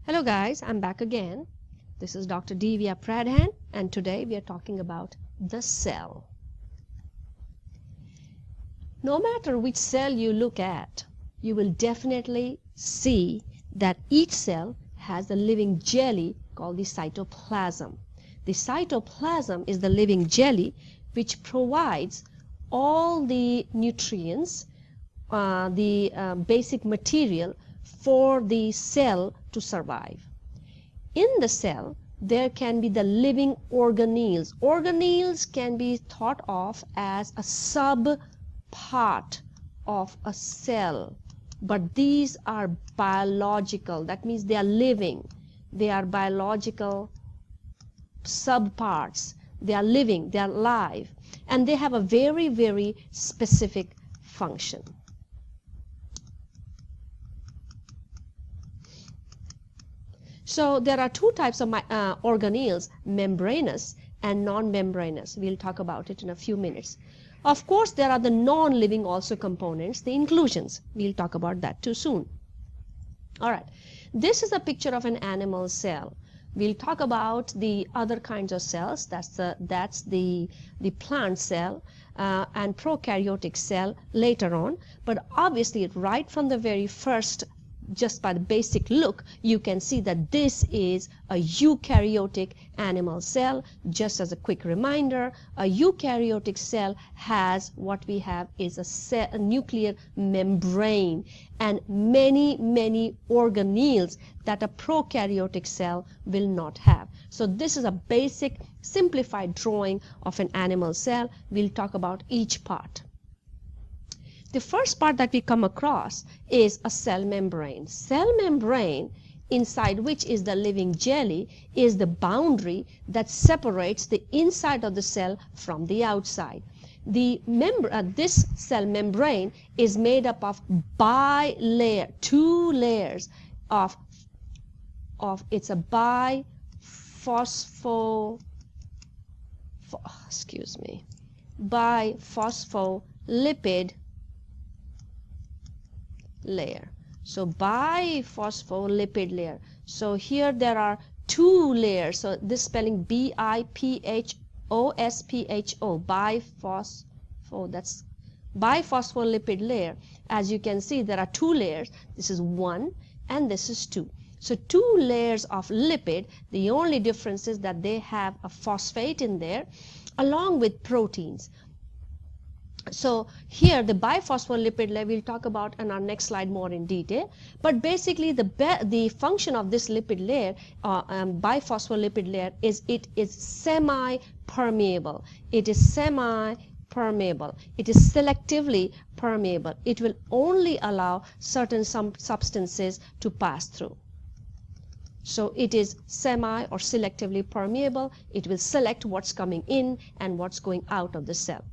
Hello guys, I'm back again. This is Dr. Divya Pradhan and today we are talking about the cell. No matter which cell you look at, you will definitely see that each cell has a living jelly called the cytoplasm. The cytoplasm is the living jelly which provides all the nutrients, the basic material for the cell to survive. In the cell, there can be the living organelles. Organelles can be thought of as a sub-part of a cell, but these are biological. That means they are living. They are biological subparts. They are living, they are alive, and they have a very, very specific function. So there are two types of organelles, membranous and non-membranous. We'll talk about it in a few minutes. Of course, there are the non-living also components, the inclusions. We'll talk about that too soon. All right, this is a picture of an animal cell. We'll talk about the other kinds of cells. That's the plant cell and prokaryotic cell later on. But obviously, right from the very first, just by the basic look, you can see that this is a eukaryotic animal cell. Just as a quick reminder, a eukaryotic cell has what we have is a nuclear membrane and many organelles that a prokaryotic cell will not have. So this is a basic simplified drawing of an animal cell. We'll talk about each part. The first part that we come across is a cell membrane. Cell membrane, inside which is the living jelly, is the boundary that separates the inside of the cell from the outside. This cell membrane is made up of two layers of it's a biphospholipid layer. So biphospholipid layer. So here there are two layers. So this spelling B-I-P-H-O-S-P-H-O, biphospho, that's biphospholipid layer. As you can see, there are two layers. This is one and this is two. So two layers of lipid. The only difference is that they have a phosphate in there along with proteins. So here the biphospholipid layer we'll talk about on our next slide more in detail. But basically the function of this lipid layer, biphospholipid layer, is it is semi-permeable. It is semi-permeable. It is selectively permeable. It will only allow certain substances to pass through. So it is semi or selectively permeable. It will select what's coming in and what's going out of the cell.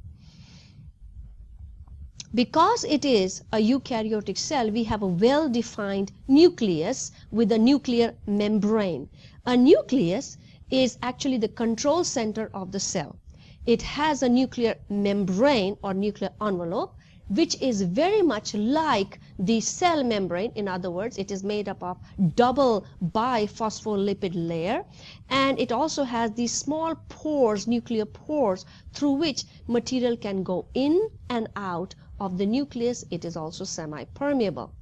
Because it is a eukaryotic cell, we have a well-defined nucleus with a nuclear membrane. A nucleus is actually the control center of the cell. It has a nuclear membrane or nuclear envelope, which is very much like the cell membrane. In other words, it is made up of double biphospholipid layer, and it also has these small pores, nuclear pores, through which material can go in and out of the nucleus. It is also semi-permeable.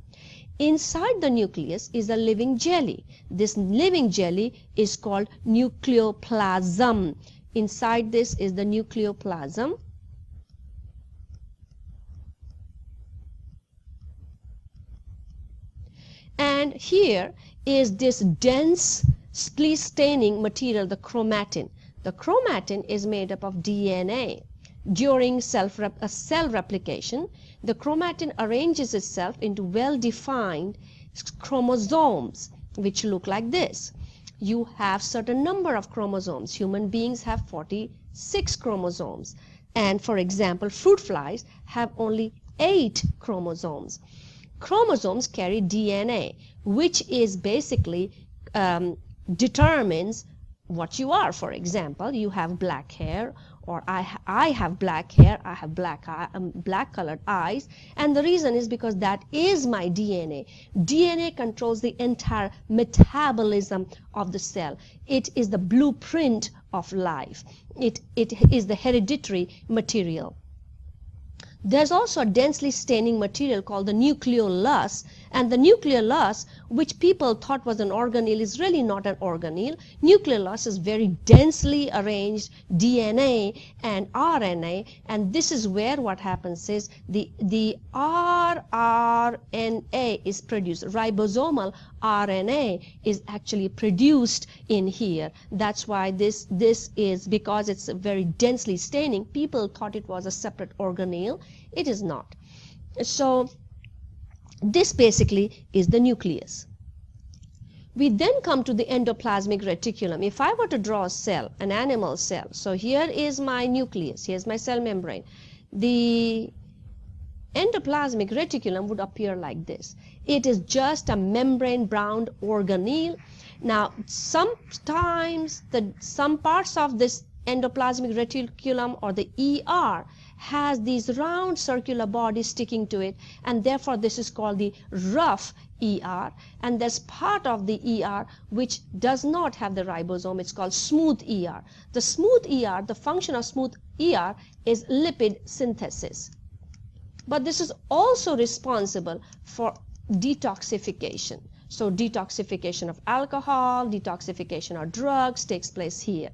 Inside the nucleus is a living jelly. This living jelly is called nucleoplasm. Inside this is the nucleoplasm. And here is this dense staining material, the chromatin. The chromatin is made up of DNA. During cell replication, the chromatin arranges itself into well-defined chromosomes, which look like this. You have certain number of chromosomes. Human beings have 46 chromosomes. And for example, fruit flies have only 8 chromosomes. Chromosomes carry DNA, which is basically determines what you are. For example, you have black hair or I have black hair, I have black colored eyes, and the reason is because that is my DNA. DNA controls the entire metabolism of the cell. It is the blueprint of life. It is the hereditary material. There's also a densely staining material called the nucleolus, and the nucleolus, which people thought was an organelle, is really not an organelle. Nucleolus is very densely arranged DNA and RNA, and this is where what happens is the rRNA is produced. Ribosomal RNA is actually produced in here. That's why this is, because it's very densely staining, people thought it was a separate organelle. It is not. So this basically is the nucleus. We then come to the endoplasmic reticulum. If I were to draw a cell, an animal cell, so here is my nucleus, here's my cell membrane. The endoplasmic reticulum would appear like this. It is just a membrane-bound organelle. Now, sometimes some parts of this endoplasmic reticulum, or the ER, has these round circular bodies sticking to it, and therefore this is called the rough ER. And there's part of the ER which does not have the ribosome. It's called smooth ER. The smooth ER, the function of smooth ER is lipid synthesis. But this is also responsible for detoxification. So detoxification of alcohol, detoxification of drugs takes place here.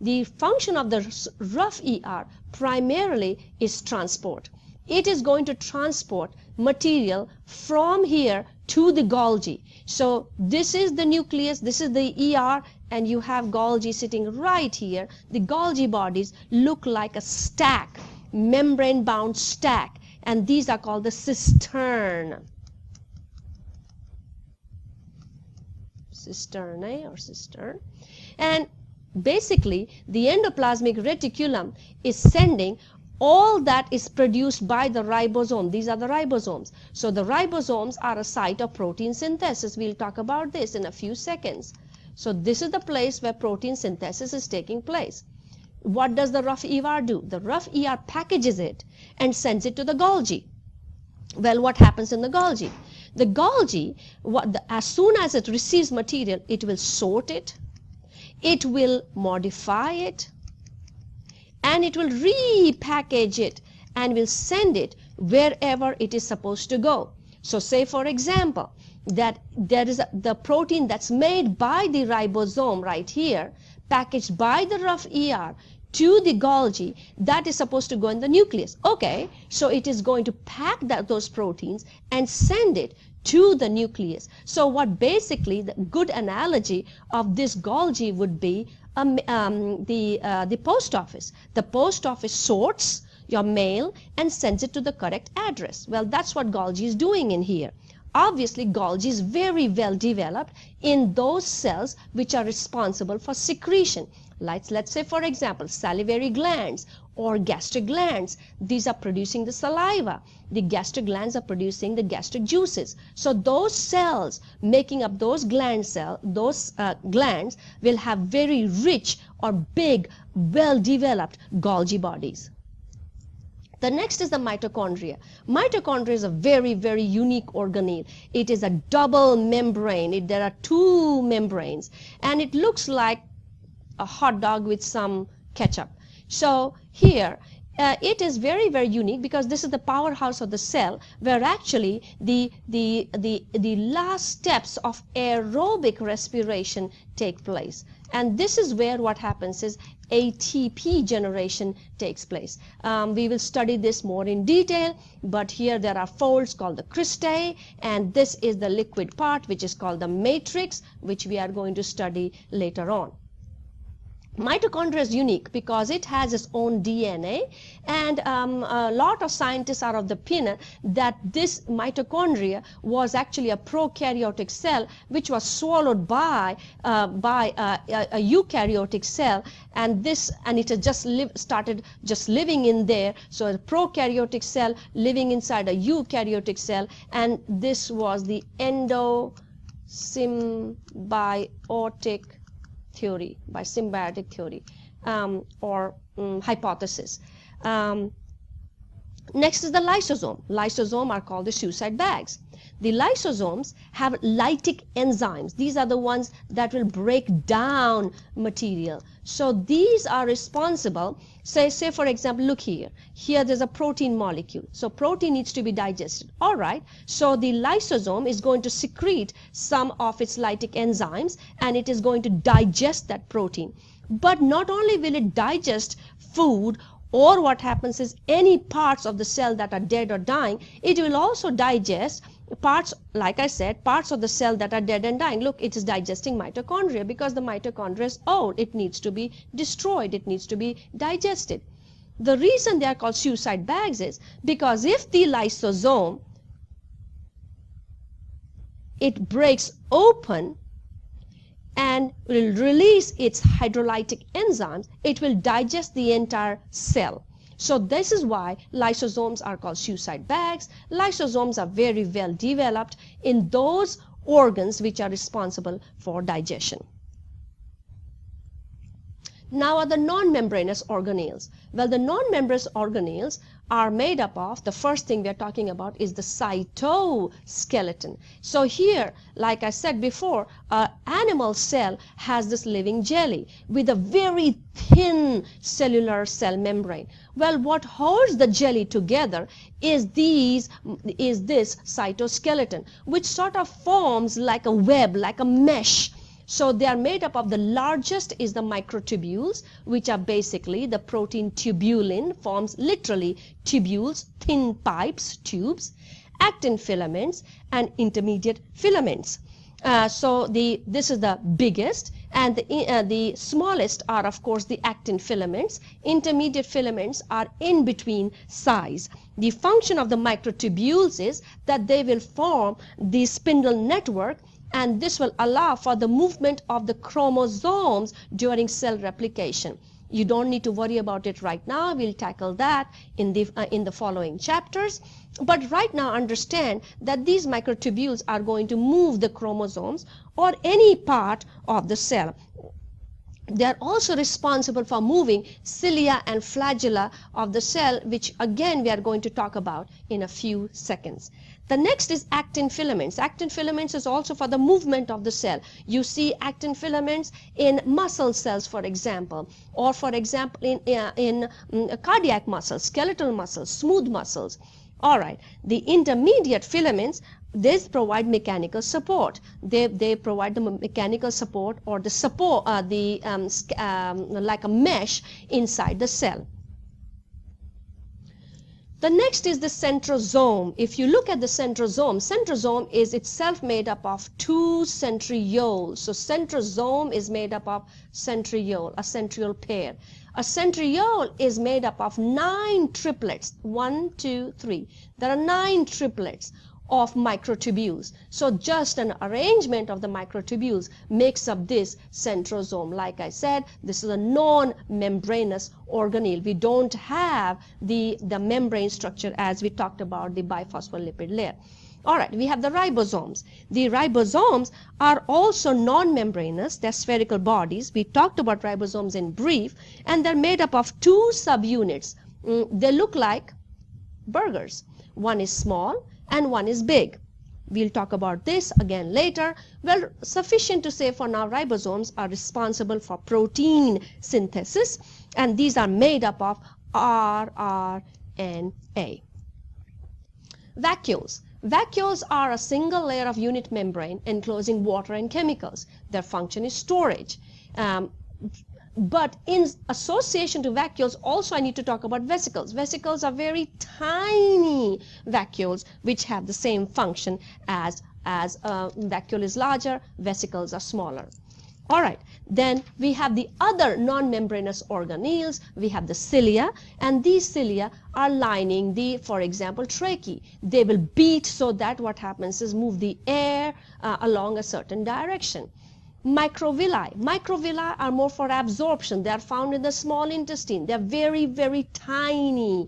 The function of the rough ER primarily is transport. It is going to transport material from here to the Golgi. So this is the nucleus, this is the ER, and you have Golgi sitting right here. The Golgi bodies look like a stack, membrane-bound stack, and these are called the cistern. Cisternae or cistern. And basically, the endoplasmic reticulum is sending all that is produced by the ribosome. These are the ribosomes. So the ribosomes are a site of protein synthesis. We'll talk about this in a few seconds. So this is the place where protein synthesis is taking place. What does the rough ER do? The rough ER packages it and sends it to the Golgi. Well, what happens in the Golgi? The Golgi, as soon as it receives material, it will sort it, it will modify it, and it will repackage it and will send it wherever it is supposed to go. So say, for example, that there is the protein that's made by the ribosome right here, packaged by the rough ER to the Golgi, that is supposed to go in the nucleus. Okay, so it is going to pack those proteins and send it to the nucleus. So what basically the good analogy of this Golgi would be the post office. The post office sorts your mail and sends it to the correct address. Well, that's what Golgi is doing in here. Obviously, Golgi is very well developed in those cells which are responsible for secretion. Let's say, for example, salivary glands or gastric glands. These are producing the saliva. The gastric glands are producing the gastric juices. So those cells making up those glands will have very rich or big, well-developed Golgi bodies. The next is the mitochondria. Mitochondria is a very, very unique organelle. It is a double membrane. There are two membranes, and it looks like a hot dog with some ketchup. So here it is very, very unique because this is the powerhouse of the cell, where actually the last steps of aerobic respiration take place. And this is where what happens is ATP generation takes place. We will study this more in detail, but here there are folds called the cristae, and this is the liquid part which is called the matrix, which we are going to study later on. Mitochondria is unique because it has its own DNA, and a lot of scientists are of the opinion that this mitochondria was actually a prokaryotic cell which was swallowed by a eukaryotic cell, and it has just started living in there. So a prokaryotic cell living inside a eukaryotic cell, and this was the endosymbiotic theory, by symbiotic theory. hypothesis. Next is the lysosome. Lysosome are called the suicide bags. The lysosomes have lytic enzymes. These are the ones that will break down material. So these are responsible. Say for example, look here. Here there's a protein molecule. So protein needs to be digested. All right. So the lysosome is going to secrete some of its lytic enzymes and it is going to digest that protein. But not only will it digest food, or what happens is any parts of the cell that are dead or dying, it will also digest parts, like I said, parts of the cell that are dead and dying. Look, it is digesting mitochondria because the mitochondria is old. It needs to be destroyed. It needs to be digested. The reason they are called suicide bags is because if the lysosome, it breaks open and will release its hydrolytic enzymes, it will digest the entire cell. So this is why lysosomes are called suicide bags. Lysosomes are very well developed in those organs which are responsible for digestion. Now are the non-membranous organelles. Well, the non-membranous organelles are made up of, the first thing we are talking about is the cytoskeleton. So here, like I said before, an animal cell has this living jelly with a very thin cellular cell membrane. Well, what holds the jelly together is this cytoskeleton, which sort of forms like a web, like a mesh. So they are made up of, the largest is the microtubules, which are basically the protein tubulin, forms literally tubules, thin pipes, tubes, actin filaments, and intermediate filaments. So this is the biggest, and the smallest are of course the actin filaments. Intermediate filaments are in between size. The function of the microtubules is that they will form the spindle network, and this will allow for the movement of the chromosomes during cell replication. You don't need to worry about it right now. We'll tackle that in the following chapters. But right now understand that these microtubules are going to move the chromosomes or any part of the cell. They are also responsible for moving cilia and flagella of the cell, which again we are going to talk about in a few seconds. The next is actin filaments. Actin filaments is also for the movement of the cell. You see actin filaments in muscle cells, for example, or for example in cardiac muscles, skeletal muscles, smooth muscles. All right, the intermediate filaments, they provide mechanical support. They provide the mechanical support or the support, like a mesh inside the cell. The next is the centrosome. If you look at the centrosome is itself made up of two centrioles. So centrosome is made up of centriole, a centriole pair. A centriole is made up of 9 triplets. 1, 2, 3. There are 9 triplets of microtubules. So just an arrangement of the microtubules makes up this centrosome. Like I said, this is a non-membranous organelle. We don't have the membrane structure as we talked about the biphospholipid layer. All right, we have the ribosomes. The ribosomes are also non-membranous. They're spherical bodies. We talked about ribosomes in brief, and they're made up of 2 subunits. They look like burgers. One is small and one is big. We'll talk about this again later. Well, sufficient to say for now, ribosomes are responsible for protein synthesis, and these are made up of rRNA. Vacuoles. Vacuoles are a single layer of unit membrane enclosing water and chemicals. Their function is storage. But in association to vacuoles, also I need to talk about vesicles. Vesicles are very tiny vacuoles which have the same function as vacuole is larger, vesicles are smaller. All right, then we have the other non-membranous organelles. We have the cilia, and these cilia are lining the, for example, trachea. They will beat so that what happens is move the air along a certain direction. Microvilli. Microvilli are more for absorption. They are found in the small intestine. They are very, very tiny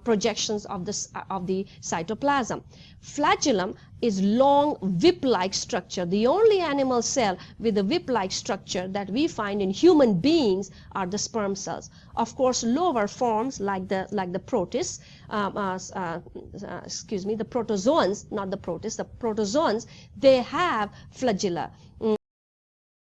projections of the cytoplasm. Flagellum is long whip-like structure. The only animal cell with a whip-like structure that we find in human beings are the sperm cells. Of course, lower forms like the protists, the protozoans, not the protists, the protozoans, they have flagella.